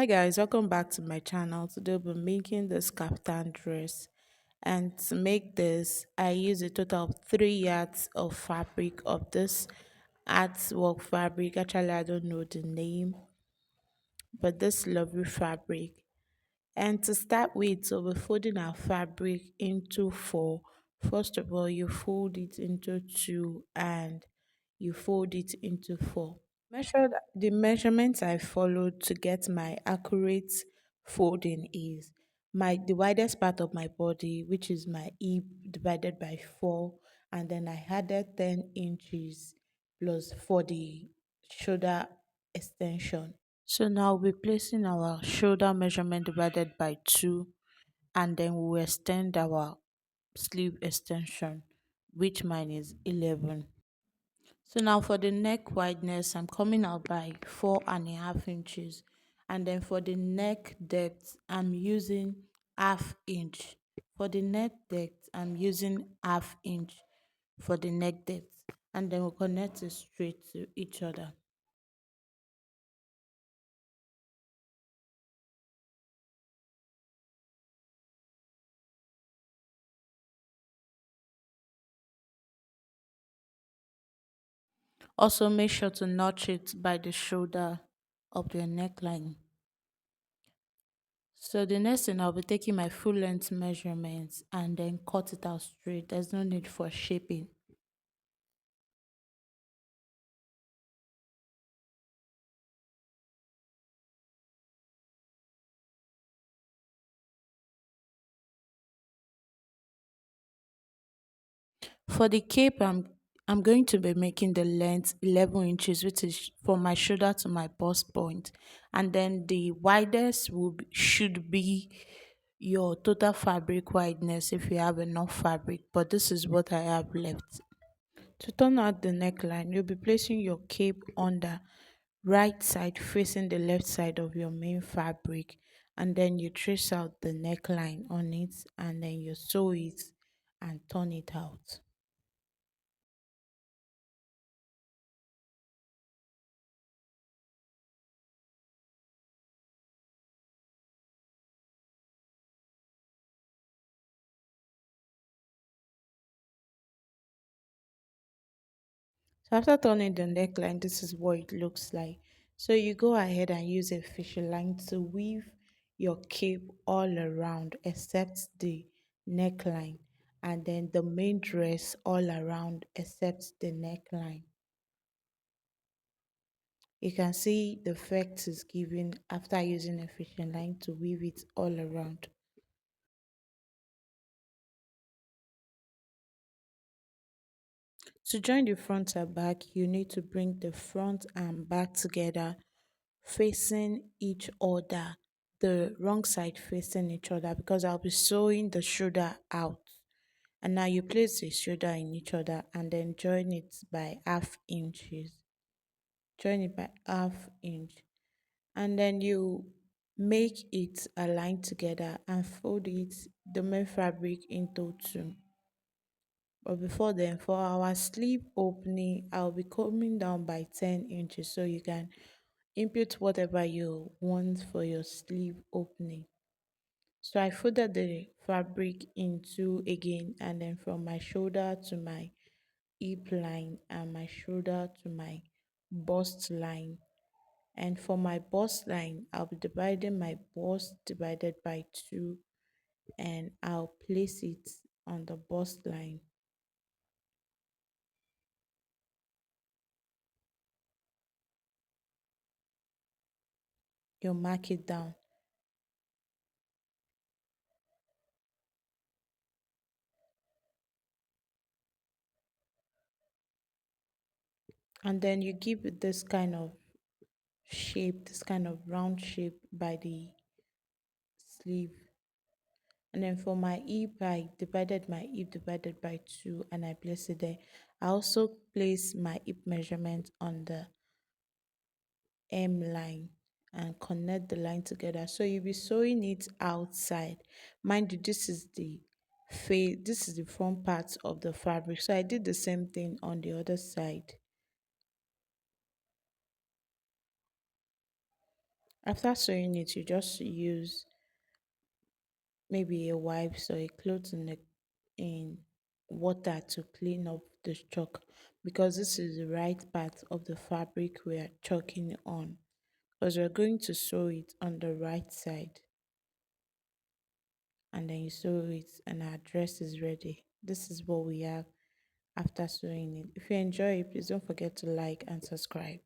Hi guys, welcome back to my channel. Today we'll be making this kaftan dress, and to make this I use a total of 3 yards of fabric of this artwork fabric. Actually, I don't know the name, but this lovely fabric. And to start with, so we're folding our fabric into four. First of all, you fold it into two and you fold it into four. Measured the measurements I followed to get my accurate folding is the widest part of my body, which is my hip, divided by four, and then I added 10 inches plus for the shoulder extension. So now we're placing our shoulder measurement divided by 2, and then we will extend our sleeve extension, which mine is 11. So now for the neck wideness, I'm coming out by 4.5 inches. And then for the neck depth, I'm using half inch. For the neck depth, I'm using half inch for the neck depth. And then we'll connect it straight to each other. Also make sure to notch it by the shoulder of your neckline. So the next thing, I'll be taking my full length measurements and then cut it out straight. There's no need for shaping. For the cape, I'm going to be making the length 11 inches, which is from my shoulder to my bust point, and then the widest should be your total fabric wideness if you have enough fabric. But this is what I have left. To turn out the neckline, you'll be placing your cape under right side facing the left side of your main fabric, and then you trace out the neckline on it, and then you sew it and turn it out. So after turning the neckline, this is what it looks like. So you go ahead and use a fishing line to weave your cape all around except the neckline, and then the main dress all around except the neckline. You can see the effect is given after using a fishing line to weave it all around. To join the front and back, you need to bring the front and back together facing each other, the wrong side facing each other, because I'll be sewing the shoulder out. And now you place the shoulder in each other and then join it by half inches. Join it by half inch. And then you make it align together and fold it, the main fabric, into two. But before then, for our sleeve opening, I'll be coming down by 10 inches so you can input whatever you want for your sleeve opening. So I folded the fabric in two again, and then from my shoulder to my hip line and my shoulder to my bust line. And for my bust line, I'll be dividing my bust divided by 2, and I'll place it on the bust line. You mark it down, and then you give it this kind of shape, this kind of round shape by the sleeve. And then for my hip, I divided my hip divided by 2 and I placed it there. I also place my hip measurement on the M line and connect the line together. So you'll be sewing it outside. Mind you, this is the front part of the fabric. So I did the same thing on the other side. After sewing it, you just use maybe a wipes or a cloth in water to clean up the chalk, because this is the right part of the fabric we are chalking on, because we're going to sew it on the right side, and then you sew it and our dress is ready. This is what we have after sewing it. If you enjoy it, please don't forget to like and subscribe.